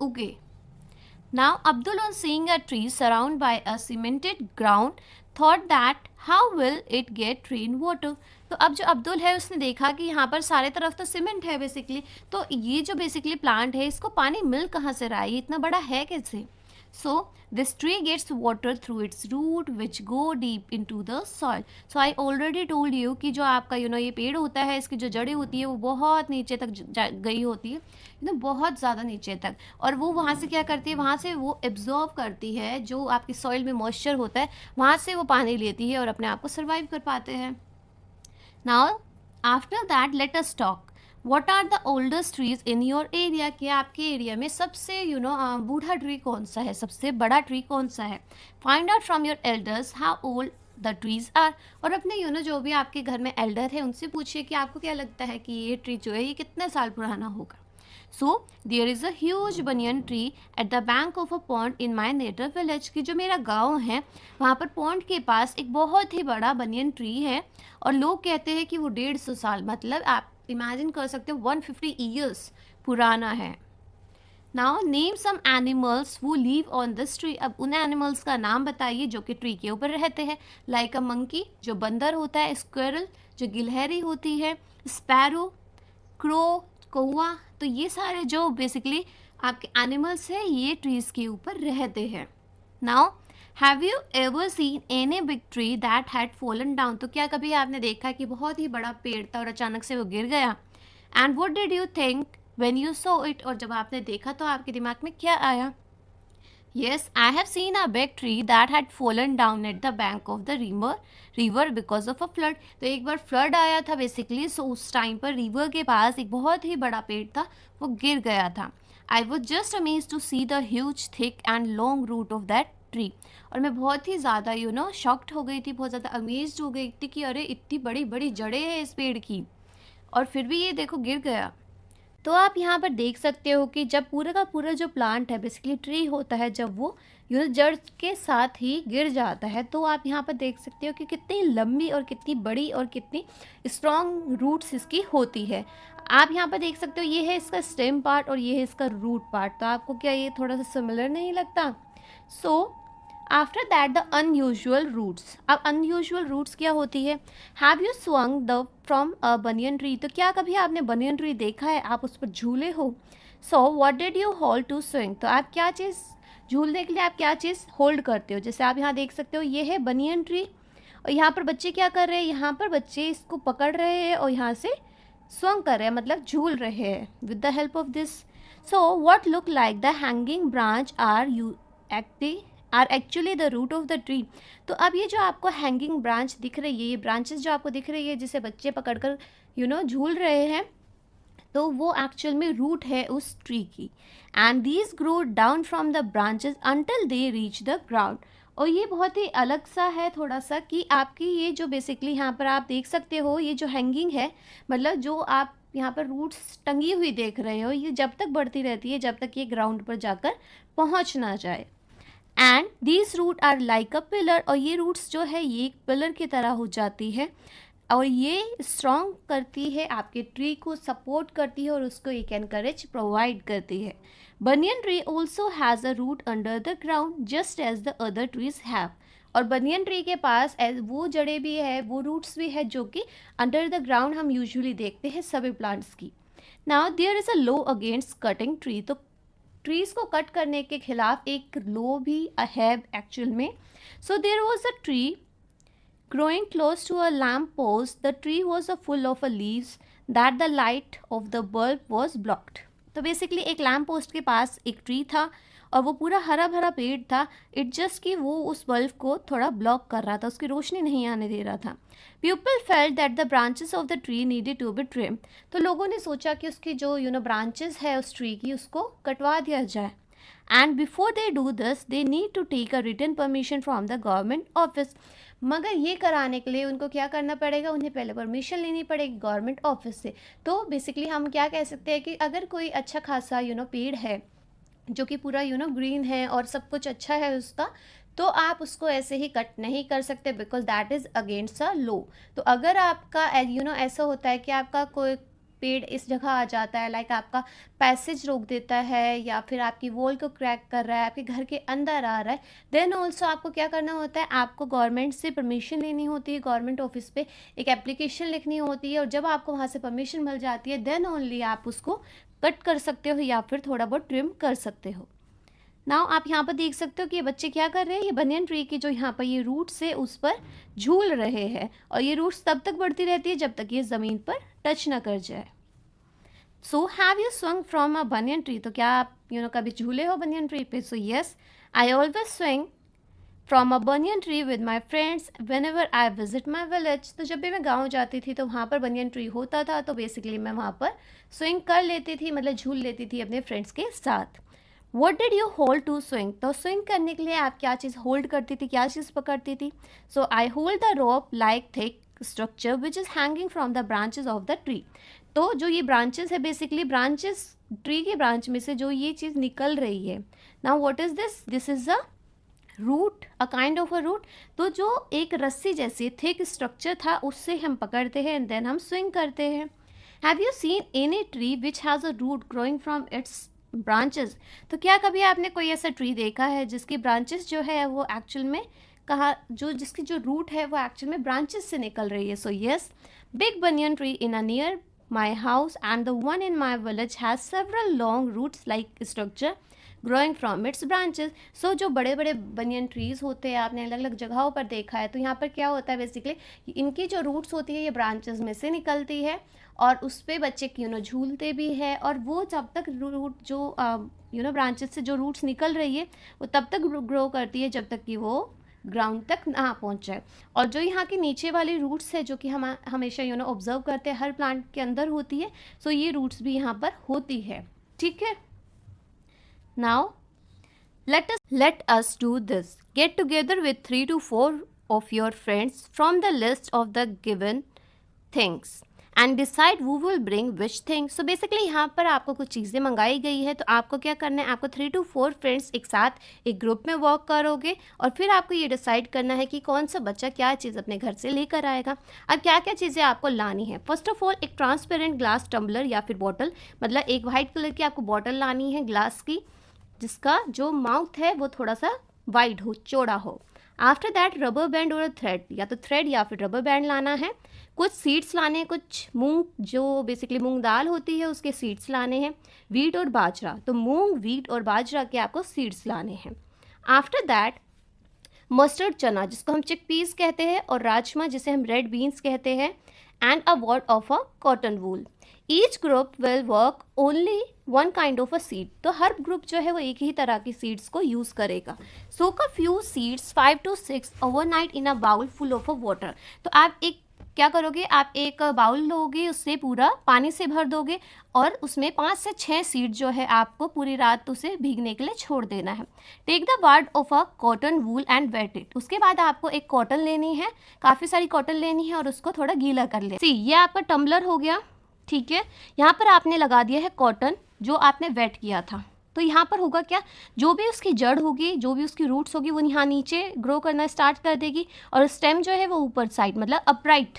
उगे। Now, Abdul, on seeing a tree surrounded by a cemented ground, thought that how will it get rain water? तो अब जो अब्दुल है उसने देखा कि यहाँ पर सारे तरफ तो सीमेंट है बेसिकली, तो ये जो बेसिकली प्लांट है इसको पानी मिल कहाँ से रहा है, ये इतना बड़ा है कैसे? So this tree gets water through its root which go deep into the soil. So I already told you कि जो आपका ये पेड़ होता है इसकी जो जड़ें होती है वो बहुत नीचे तक गई होती है, बहुत ज़्यादा नीचे तक, और वो वहाँ से क्या करती है, वहाँ से वो एब्जॉर्व करती है जो आपकी सॉइल में मॉइस्चर होता है, वहाँ से वो पानी लेती है और अपने आप को सर्वाइव कर पाते हैं। Now after that let us talk what are the oldest trees in your area, कि आपके एरिया में सबसे बूढ़ा ट्री कौन सा है, सबसे बड़ा ट्री कौन सा है। Find out from your elders how old the trees are, और अपने जो भी आपके घर में एल्डर है उनसे पूछिए कि आपको क्या लगता है कि ये ट्री जो है ये कितने साल पुराना होगा। So there is a huge banyan tree at the bank of a pond in my native village, कि जो मेरा गाँव है वहाँ पर पॉन्ड के पास एक बहुत ही बड़ा बनियन ट्री है, और लोग कहते हैं कि वो 150 साल, मतलब आप इमेजिन कर सकते हो 150 ईयर्स पुराना है। नाउ नेम सम एनिमल्स वो लीव ऑन दिस ट्री, अब उन एनिमल्स का नाम बताइए जो कि ट्री के ऊपर रहते हैं। लाइक अ मंकी जो बंदर होता है, स्क्वेरल जो गिलहरी होती है, स्पैरो, क्रो कौवा, तो ये सारे जो बेसिकली आपके एनिमल्स हैं ये ट्रीज के ऊपर रहते हैं। Now have you ever seen any big tree that had fallen down, तो क्या कभी आपने देखा कि बहुत ही बड़ा पेड़ था और अचानक से वो गिर गया। And what did you think when you saw it, और जब आपने देखा तो आपके दिमाग में क्या आया। Yes, I have seen a big tree that had fallen down at the bank of the river because of a flood. तो एक बार फ्लड आया था बेसिकली, सो उस टाइम पर रिवर के पास एक बहुत ही बड़ा पेड़ था वो गिर गया था। I was just amazed to see the huge thick and long root of that tree, और मैं बहुत ही ज़्यादा शॉक्ड हो गई थी, बहुत ज़्यादा अमेज्ड हो गई थी कि अरे इतनी बड़ी बड़ी जड़ें हैं इस पेड़ की, और फिर भी ये देखो गिर गया। तो आप यहाँ पर देख सकते हो कि जब पूरा का पूरा जो प्लांट है बेसिकली ट्री होता है, जब वो जड़ के साथ ही गिर जाता है, तो आप यहाँ पर देख सकते हो कि कितनी लंबी और कितनी बड़ी और कितनी स्ट्रॉन्ग रूट्स इसकी होती है। आप यहाँ पर देख सकते हो ये है इसका स्टेम पार्ट और ये है इसका रूट पार्ट, तो आपको क्या ये थोड़ा सा सिमिलर नहीं लगता। So after that the unusual roots, अब अनयूजुअल रूट्स क्या होती है। Have you swung the from a banyan tree, तो क्या कभी आपने बनियन ट्री देखा है, आप उस पर झूले हो। So what did you hold to swing, तो आप क्या चीज़ झूलने के लिए आप क्या चीज़ होल्ड करते हो। जैसे आप यहाँ देख सकते हो ये है बनियन ट्री, और यहाँ पर बच्चे क्या कर रहे हैं, यहाँ पर बच्चे इसको पकड़ रहे हैं और यहाँ से स्वंग कर रहे हैं, मतलब झूल रहे हैं with the help of this. So what look like the hanging branch are actually the root of the tree, तो अब ये जो आपको हैंगिंग ब्रांच दिख रही है, ये ब्रांचेस जो आपको दिख रही है जिसे बच्चे पकड़कर झूल रहे हैं, तो वो एक्चुअल में रूट है उस ट्री की। And these grow down from the branches until they reach the ground, और ये बहुत ही अलग सा है थोड़ा सा कि आपकी ये जो बेसिकली यहाँ पर आप देख सकते हो ये जो हैंगिंग है, मतलब जो आप यहाँ पर रूट्स टंगी हुई देख रहे हो, ये जब तक बढ़ती रहती है जब तक ये ग्राउंड पर जाकर पहुँच ना जाए। And these root are like a pillar, और ये रूट्स जो है ये एक पिलर की तरह हो जाती है, और ये स्ट्रॉन्ग करती है आपके ट्री को, सपोर्ट करती है और उसको एक एनकरेज प्रोवाइड करती है। Banyan tree also has a root under the ground just as the other trees have, और बनियन ट्री के पास वो जड़ें भी है, वो रूट्स भी है जो कि अंडर द ग्राउंड हम यूजुअली देखते हैं सभी प्लांट्स की। Now there is a law against cutting tree, तो ट्रीज़ को कट करने के खिलाफ एक लॉ भी है एक्चुअल में। So there was a tree growing close to a lamp post. The tree was full of leaves that the light of the bulb was blocked. तो बेसिकली एक लैम्प पोस्ट के पास एक ट्री था और वो पूरा हरा भरा पेड़ था। इट जस्ट कि वो उस बल्ब को थोड़ा ब्लॉक कर रहा था, उसकी रोशनी नहीं आने दे रहा था। People felt that the branches of the tree needed to be trim, तो लोगों ने सोचा कि उसकी जो ब्रांचेस है उस ट्री की, उसको कटवा दिया जाए। And before they do this they need to take a written permission from the government office, मगर ये कराने के लिए उनको क्या करना पड़ेगा, उन्हें पहले परमिशन लेनी पड़ेगी गवर्नमेंट ऑफिस से। तो बेसिकली हम क्या कह सकते हैं कि अगर कोई अच्छा खासा पेड़ है जो कि पूरा ग्रीन है और सब कुछ अच्छा है उसका, तो आप उसको ऐसे ही कट नहीं कर सकते because that is against a law. तो अगर आपका ऐसा होता है कि आपका कोई पेड़ इस जगह आ जाता है, लाइक आपका पैसेज रोक देता है या फिर आपकी वॉल को क्रैक कर रहा है, आपके घर के अंदर आ रहा है, देन ऑल्सो आपको क्या करना होता है, आपको गवर्नमेंट से परमिशन लेनी होती है, गवर्नमेंट ऑफिस पे एक एप्लीकेशन लिखनी होती है, और जब आपको वहाँ से परमिशन मिल जाती है देन ओनली आप उसको कट कर सकते हो या फिर थोड़ा बहुत ट्रिम कर सकते हो। नाउ आप यहाँ पर देख सकते हो कि ये बच्चे क्या कर रहे हैं, ये बनियन ट्री की जो यहाँ पर ये रूट्स है उस पर झूल रहे हैं, और ये रूट्स तब तक बढ़ती रहती है जब तक ये ज़मीन पर टच ना कर जाए। So have you swung from a banyan tree, तो क्या आप कभी झूले हो बनियन ट्री पे? सो yes, I always swing from a banyan tree with my friends when ever I visit my village. तो जब भी मैं गाँव जाती थी तो वहाँ पर बनियन ट्री होता था, तो बेसिकली मैं वहाँ पर स्विंग कर लेती थी, मतलब झूल लेती थी अपने फ्रेंड्स के साथ। What did you hold to swing, तो स्विंग करने के लिए आप क्या चीज़ होल्ड करती थी, क्या चीज़ पकड़ती थी? So I hold the rope like thick structure which is hanging from the branches of the tree. तो जो ये ब्रांचेस है, बेसिकली ब्रांचेस, ट्री के ब्रांच में से जो ये चीज़ निकल रही है, now what is this, this is a root, a kind of a root. तो जो एक रस्सी जैसी थिक स्ट्रक्चर था उससे हम पकड़ते हैं एंड देन हम स्विंग करते हैं। Have you seen any tree which has a root growing from its branches, तो क्या कभी आपने कोई ऐसा ट्री देखा है जिसकी ब्रांचेस जो है वो एक्चुअल में कहाँ, जो जिसकी जो रूट है वो एक्चुअल में ब्रांचेस से निकल रही है? So yes, big banyan tree in a near my house and the one in my village has several long roots like structure growing from its branches. So जो बड़े बड़े बनियन ट्रीज़ होते हैं आपने अलग अलग जगहों पर देखा है, तो यहाँ पर क्या होता है बेसिकली, इनकी जो रूट्स होती है ये ब्रांचेस में से निकलती है और उस पर बच्चे झूलते भी है, और वो जब तक रूट जो ब्रांचेस से जो रूट्स निकल रही है वो तब तक ग्रो करती है जब तक कि वो ग्राउंड तक ना पहुंच जाए। और जो यहाँ की नीचे वाली रूट्स है जो कि हम हमेशा ऑब्जर्व करते हैं हर प्लांट के अंदर होती है, सो ये रूट्स भी यहाँ पर होती है। ठीक है, now let us do this. Get together with 3 to 4 of your friends from the list of the given things and decide who will bring which thing. So basically यहाँ पर आपको कुछ चीज़ें मंगाई गई है, तो आपको क्या करना है, आपको 3 to 4 फ्रेंड्स एक साथ एक ग्रुप में वर्क करोगे और फिर आपको ये डिसाइड करना है कि कौन सा बच्चा क्या चीज़ अपने घर से लेकर आएगा। अब क्या क्या चीज़ें आपको लानी है, फर्स्ट ऑफ ऑल एक ट्रांसपेरेंट ग्लास टम्बलर या फिर बॉटल, मतलब एक वाइट कलर की आपको बॉटल लानी है ग्लास की, जिसका जो माउथ है वो थोड़ा सा वाइड हो, चौड़ा हो। आफ्टर दैट रबर बैंड और थ्रेड, या तो थ्रेड या फिर रबर बैंड लाना है। कुछ सीड्स लाने हैं, कुछ मूंग, जो बेसिकली मूंग दाल होती है उसके सीड्स लाने हैं। वीट और बाजरा, तो मूंग, वीट और बाजरा के आपको सीड्स लाने हैं। आफ्टर दैट मस्टर्ड चना जिसको हम चिक पीस कहते हैं, और राजमा जिसे हम रेड बीन्स कहते हैं, and a wad of a cotton wool. Each group will work only one kind of a seed, तो हर ग्रुप जो है वो एक ही तरह की सीड्स को यूज़ करेगा। Soak a few seeds 5 to 6 overnight in a bowl full of a water, तो आप एक क्या करोगे, आप एक बाउल लोगे, उससे पूरा पानी से भर दोगे और उसमें 5 से 6 सीड जो है आपको पूरी रात उसे भीगने के लिए छोड़ देना है। Take the ward of a cotton wool and wet it, उसके बाद आपको एक कॉटन लेनी है, काफ़ी सारी कॉटन लेनी है और उसको थोड़ा गीला कर ले। सी, ये आपका टम्बलर हो गया, ठीक है। यहाँ पर आपने लगा दिया है कॉटन जो आपने वेट किया था, तो यहाँ पर होगा क्या, जो भी उसकी जड़ होगी, जो भी उसकी रूट्स होगी वो यहाँ नीचे ग्रो करना स्टार्ट कर देगी और स्टेम जो है वो ऊपर साइड मतलब अपराइट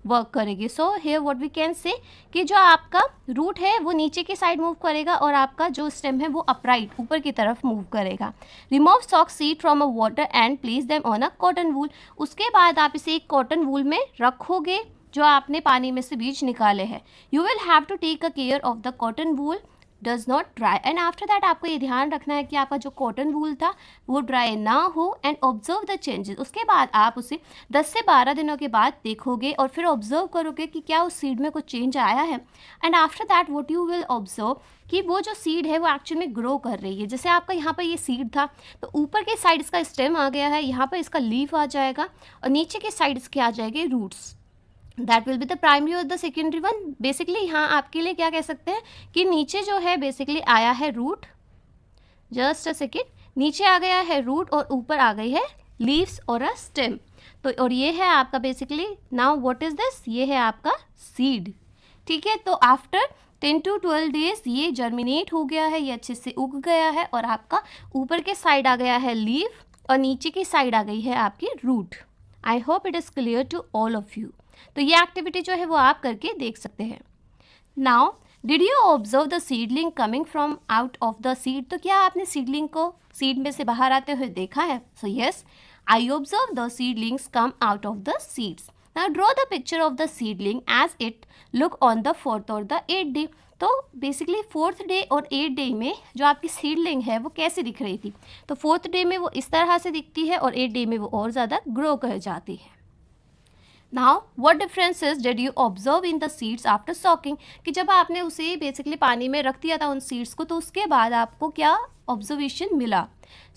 वर्क करेगी। So here what we can say कि जो आपका रूट है वो नीचे की साइड मूव करेगा और आपका जो स्टेम है वो अपराइट ऊपर की तरफ मूव करेगा। Remove soak seed from a water and place them on a cotton wool. उसके बाद आप इसे एक कॉटन वूल में रखोगे जो आपने पानी में से बीज निकाले हैं। You will have to take a care of the cotton wool does not dry and after that आपको ये ध्यान रखना है कि आपका जो कॉटन वूल था वो ड्राई ना हो एंड ऑब्जर्व द चेंजेस। उसके बाद आप उसे 10 से 12 दिनों के बाद देखोगे और फिर ऑब्जर्व करोगे कि क्या उस सीड में कुछ चेंज आया है। And after that what you will observe कि वो जो सीड है वो एक्चुअली में ग्रो कर रही है। जैसे आपका यहाँ पर ये सीड था तो ऊपर के साइड इसका स्टेम आ गया है, यहाँ पर इसका लीफ आ जाएगा और नीचे के साइड इसके आ जाएंगे roots. That will be the primary और द सेकेंडरी वन। बेसिकली यहाँ आपके लिए क्या कह सकते हैं कि नीचे जो है बेसिकली आया है रूट, जस्ट अ सेकेंड, नीचे आ गया है रूट और ऊपर आ गई है लीव्स और अ स्टेम। तो और ये है आपका basically, now what is this, ये है आपका सीड। ठीक है, तो आफ्टर 10 to 12 डेज ये जर्मिनेट हो गया है, ये अच्छे से उग गया है और आपका ऊपर के साइड आ गया है लीव और नीचे की साइड आ गई है आपकी root. I hope it is clear to all of you. तो ये एक्टिविटी जो है वो आप करके देख सकते हैं। Now did you observe the seedling coming from out of the seed. तो क्या आपने सीडलिंग को सीड में से बाहर आते हुए देखा है। So yes, I observe the seedlings come out of the seeds. Now draw the picture of the seedling as it look on the 4th और द 8th डे। तो बेसिकली 4th डे और 8th डे में जो आपकी सीडलिंग है वो कैसे दिख रही थी। तो 4th डे में वो इस तरह से दिखती है और 8th डे में वो और ज़्यादा ग्रो कर जाती है। Now what differences did you observe in the seeds after soaking. कि जब आपने उसे बेसिकली पानी में रख दिया था उन सीड्स को तो उसके बाद आपको क्या ऑब्जर्वेशन मिला।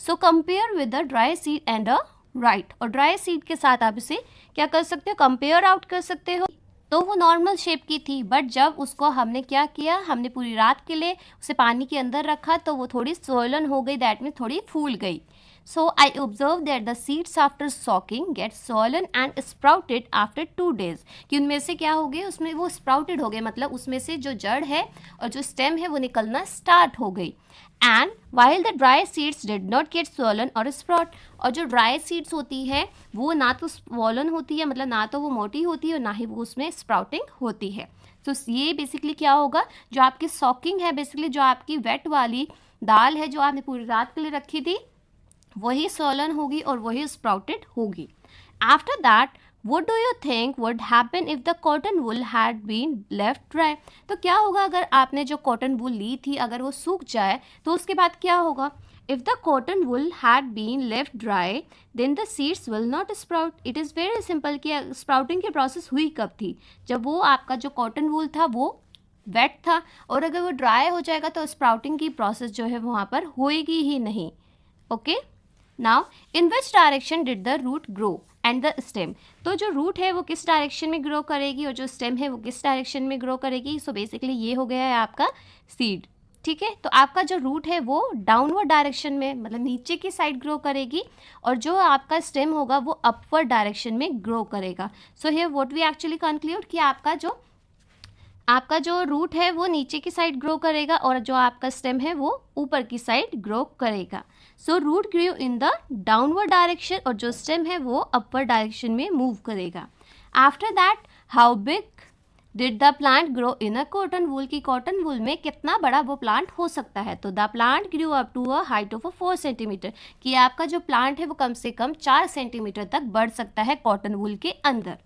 So compare with the dry seed and a right. और ड्राई सीड के साथ आप इसे क्या कर सकते हो, कंपेयर आउट कर सकते हो। तो वो नॉर्मल शेप की थी बट जब उसको हमने क्या किया, हमने पूरी रात के लिए उसे पानी के अंदर रखा तो वो थोड़ी swollen हो गई, दैट मीन थोड़ी फूल गई। So I observed that the seeds after soaking get swollen and sprouted after 2 days। कि उनमें से क्या हो गए, उसमें वो sprouted हो गए, मतलब उसमें से जो जड़ है और जो स्टेम है वो निकलना स्टार्ट हो गई। And while the dry seeds did not get swollen or sprout। और जो ड्राई सीड्स होती है वो ना तो swollen होती है, मतलब ना तो वो मोटी होती है और ना ही वो उसमें स्प्राउटिंग होती है। तो ये बेसिकली क्या होगा, जो आपकी सॉकिंग है, बेसिकली जो आपकी वेट वाली दाल है जो आपने पूरी रात के लिए रखी थी वही सोलन होगी और वही स्प्राउटेड होगी। After that what do you think would happen if the cotton wool had been left dry. तो क्या होगा अगर आपने जो कॉटन वूल ली थी अगर वो सूख जाए तो उसके बाद क्या होगा। If the cotton wool had been left dry then the seeds will not sprout. It is very simple कि स्प्राउटिंग की प्रोसेस हुई कब थी, जब वो आपका जो कॉटन वूल था वो वेट था, और अगर वो ड्राई हो जाएगा तो स्प्राउटिंग की प्रोसेस जो है वहाँ पर होएगी ही नहीं। Okay, now in which direction did the root grow and the stem. तो जो रूट है वो किस डायरेक्शन में ग्रो करेगी और जो स्टेम है वो किस डायरेक्शन में ग्रो करेगी। सो बेसिकली ये हो गया है आपका सीड। ठीक है, तो आपका जो रूट है वो डाउनवर्ड डायरेक्शन में, मतलब नीचे की साइड ग्रो करेगी और जो आपका स्टेम होगा वो अपवर्ड डायरेक्शन में ग्रो करेगा। So here what we actually conclude कि आपका जो रूट है वो नीचे की साइड ग्रो करेगा और जो आपका स्टेम है वो ऊपर की साइड ग्रो करेगा। So root grow in the downward direction और जो स्टेम है वो अपवर्ड डायरेक्शन में मूव करेगा। After that how big did the plant grow in a cotton wool. की कॉटन वूल में कितना बड़ा वो प्लांट हो सकता है। तो the plant grew up to a height of 4 centimetre. कि आपका जो प्लांट है वो कम से कम 4 सेंटीमीटर तक बढ़ सकता है कॉटन वूल के अंदर।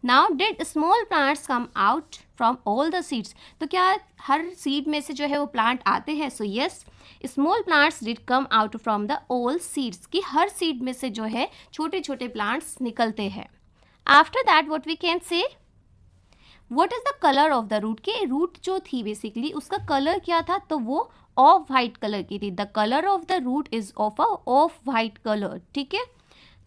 Now did small plants come out from all the seeds. तो क्या हर सीड में से जो है वो प्लांट आते हैं। So yes, small plants did come out from the all seeds. की हर सीड में से जो है छोटे छोटे प्लांट्स निकलते हैं। After that what we can say what is the colour of the root. की रूट जो थी बेसिकली उसका कलर क्या था, तो वो ऑफ वाइट कलर की थी। The colour of the root is of a off white colour. ठीक है,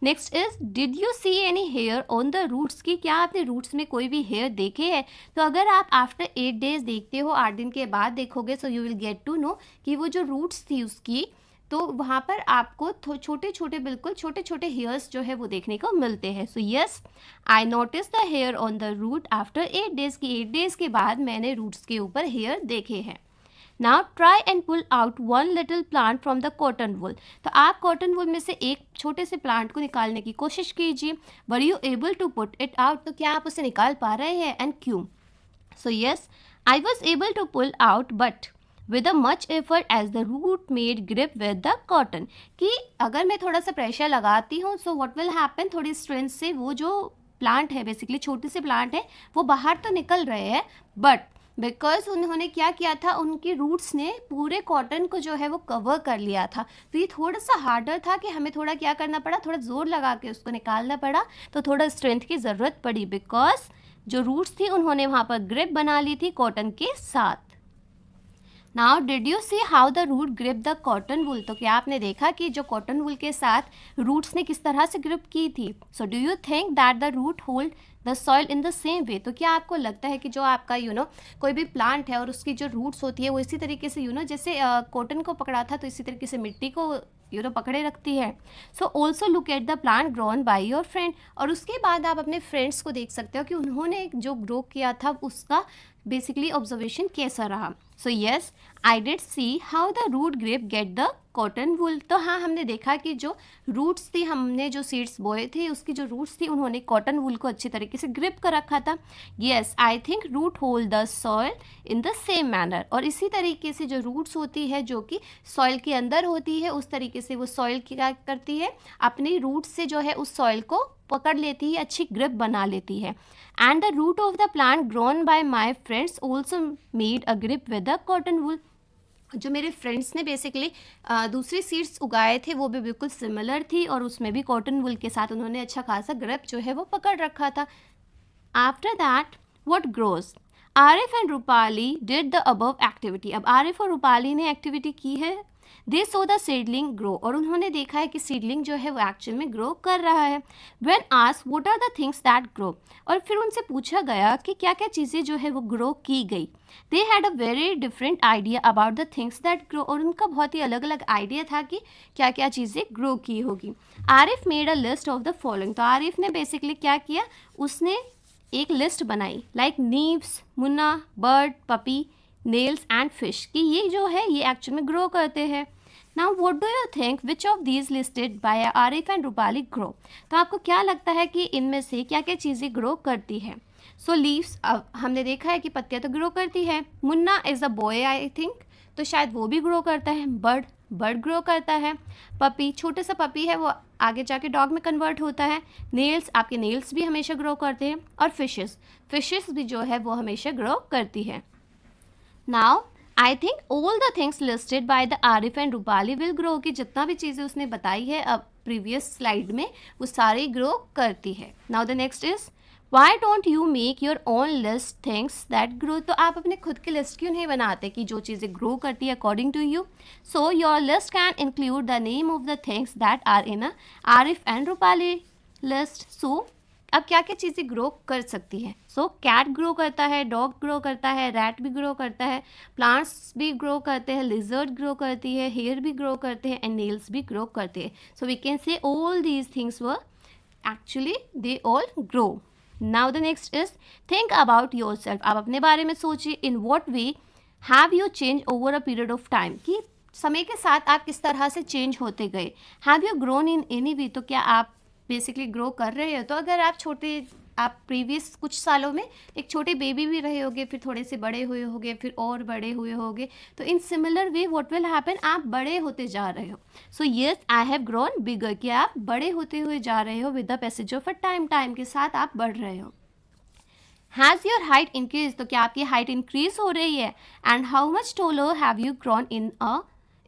next is did you see any hair on the roots. की क्या आपने रूट्स में कोई भी हेयर देखे हैं। तो अगर आप आफ्टर 8 डेज देखते हो, 8 दिन के बाद देखोगे, so you will get to know कि वो जो रूट्स थी उसकी, तो वहाँ पर आपको छोटे छोटे, बिल्कुल छोटे छोटे हेयर्स जो है वो देखने को मिलते हैं। So yes, I notice the hair on the root after 8 days. की 8 डेज के बाद मैंने रूट्स के ऊपर हेयर देखे हैं। Now try and pull out one little plant from the cotton wool. तो आप कॉटन वूल में से एक छोटे से प्लांट को निकालने की कोशिश कीजिए। Were you able to put it out, तो क्या आप उसे निकाल पा रहे हैं एंड क्यों? So yes, I was able to pull out but with a much effort as the root made grip with the cotton. कि अगर मैं थोड़ा सा प्रेशर लगाती हूँ सो व्हाट विल हैपन, थोड़ी स्ट्रेंथ से वो जो प्लांट है, बेसिकली छोटे से प्लांट है, वो बाहर तो निकल रहे हैं, बट बिकॉज उन्होंने क्या किया था, उनकी रूट्स ने पूरे कॉटन को जो है वो कवर कर लिया था। तो ये थोड़ा सा हार्डर था कि हमें थोड़ा क्या करना पड़ा, थोड़ा जोर लगा के उसको निकालना पड़ा, तो थोड़ा स्ट्रेंथ की ज़रूरत पड़ी बिकॉज जो रूट्स थी उन्होंने वहाँ पर ग्रिप बना ली थी कॉटन के साथ। Now did you see how the root grip the cotton wool, तो क्या आपने देखा कि जो कॉटन वूल के साथ रूट्स ने किस तरह से ग्रिप की थी? So do you think that the root hold the soil in the same way, तो क्या आपको लगता है कि जो आपका कोई भी प्लांट है और उसकी जो रूट्स होती है वो इसी तरीके से जैसे कॉटन को पकड़ा था तो इसी तरीके से मिट्टी को पकड़े रखती है। So also look at the plant grown by your friend, और उसके बाद आप अपने फ्रेंड्स को देख सकते हो कि उन्होंने जो ग्रो किया था उसका बेसिकली ऑब्जर्वेशन कैसा रहा। So yes, I did see how the root grip get the cotton wool, तो हाँ हमने देखा कि जो रूट्स थी, हमने जो सीड्स बोए थे उसकी जो रूट्स थी उन्होंने कॉटन वूल को अच्छी तरीके से ग्रिप कर रखा था। Yes, I think root hold the soil in the same manner, और इसी तरीके से जो रूट्स होती है जो कि सॉइल के अंदर होती है उस तरीके से वो सॉइल क्या करती है, अपनी रूट से जो है उस सॉइल को पकड़ लेती है, अच्छी ग्रिप बना लेती है। And the root of the plant grown by my friends also made a grip with the cotton wool, जो मेरे फ्रेंड्स ने बेसिकली दूसरी सीड्स उगाए थे वो भी बिल्कुल सिमिलर थी और उसमें भी कॉटन वूल के साथ उन्होंने अच्छा खासा ग्रिप जो है वो पकड़ रखा था। After that what grows, Arif and Rupali did the above activity, अब आरिफ और रूपाली ने एक्टिविटी की है। दे सो द सीडलिंग ग्रो, और उन्होंने देखा है कि सीडलिंग जो है वो एक्चुअल में ग्रो कर रहा है। When asked what are the things that grow, और फिर उनसे पूछा गया कि क्या क्या चीज़ें जो है वो ग्रो की गई। They had a very different idea about the things that grow, और उनका बहुत ही अलग अलग आइडिया था कि क्या क्या चीज़ें ग्रो की होगी। Arif made a list of the following, तो आरिफ ने बेसिकली क्या किया, उसने एक लिस्ट बनाई like leaves, Munna, bird, puppy, nails and fish, कि ये जो है ये एक्चुअल में ग्रो करते हैं। Now what do you think which of these listed by Arif and Rupali grow, तो आपको क्या लगता है कि इनमें से क्या क्या चीज़ें ग्रो करती है? सो लीव्स, हमने देखा है कि पत्तियाँ तो ग्रो करती है। Munna is a boy I think, तो शायद वो भी ग्रो करता है। बर्ड ग्रो करता है। पपी, छोटे सा पपी है वो आगे जाके डॉग में कन्वर्ट होता है। नेल्स, आपके नेल्स भी हमेशा ग्रो करते हैं। और फिशेस भी जो है वो हमेशा ग्रो करती है। Now I think all the things listed by the Arif and Rupali will grow, कि जितना भी चीज़ें उसने बताई है अब प्रीवियस स्लाइड में वो सारी ग्रो करती है। Now the next is why don't you make your own list things that grow, तो आप अपने खुद की लिस्ट क्यों नहीं बनाते कि जो चीज़ें ग्रो करती है according to you. So your list can include the name of the things that are in a Arif and Rupali list. So अब क्या क्या चीज़ें ग्रो कर सकती है? सो कैट ग्रो करता है, डॉग ग्रो करता है, रैट भी ग्रो करता है, प्लांट्स भी ग्रो करते हैं, लिजर्ड ग्रो करती है, हेयर भी ग्रो करते हैं एंड नेल्स भी ग्रो करते हैं। So we can say all these things were actually they all grow. Now the next is think about yourself, आप अपने बारे में सोचिए। In what way have you change over a period of time, कि समय के साथ आप किस तरह से चेंज होते गए। Have you grown in any way, तो क्या आप बेसिकली ग्रो कर रहे हो? तो अगर आप प्रीवियस कुछ सालों में एक छोटे बेबी भी रहे होगे, फिर थोड़े से बड़े हुए होगे, फिर और बड़े हुए होगे, तो in similar way what will happen, आप बड़े होते जा रहे हो। So yes, I have grown bigger, कि आप बड़े होते हुए जा रहे हो with the passage of a time के साथ आप बढ़ रहे हो। हैज़ योर हाइट इंक्रीज, तो क्या आपकी हाइट इंक्रीज हो रही है? And how much taller have you grown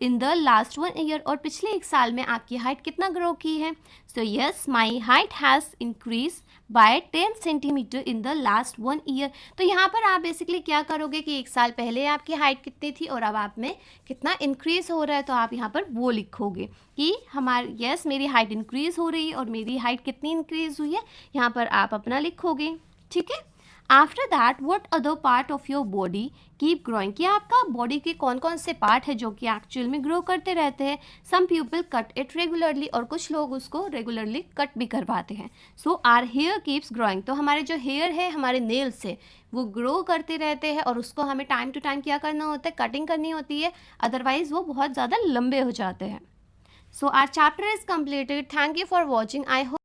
in the last 1 year, और पिछले 1 साल में आपकी हाइट कितना ग्रो की है? So yes, my height has increase by 10 centimetre in the last 1 year. तो यहाँ पर आप बेसिकली क्या करोगे कि 1 साल पहले आपकी हाइट कितनी थी और अब आप में कितना इंक्रीज हो रहा है, तो आप यहाँ पर वो लिखोगे कि यस मेरी हाइट इंक्रीज हो रही है और मेरी हाइट कितनी इंक्रीज हुई है, यहाँ पर आप अपना लिखोगे। ठीक है, after that what other part of your body keep growing, कि आपका बॉडी के कौन कौन से पार्ट है जो कि एक्चुअल में ग्रो करते रहते हैं. Some people cut it regularly, और कुछ लोग उसको रेगुलरली कट भी करवाते हैं. So our hair keeps growing, तो हमारे जो हेयर है, हमारे नेल्स से वो ग्रो करते रहते हैं और उसको हमें टाइम टू टाइम क्या करना होता है, कटिंग करनी होती है, अदरवाइज वो बहुत ज़्यादा लंबे हो जाते हैं. So our chapter is completed. Thank you for watching. I hope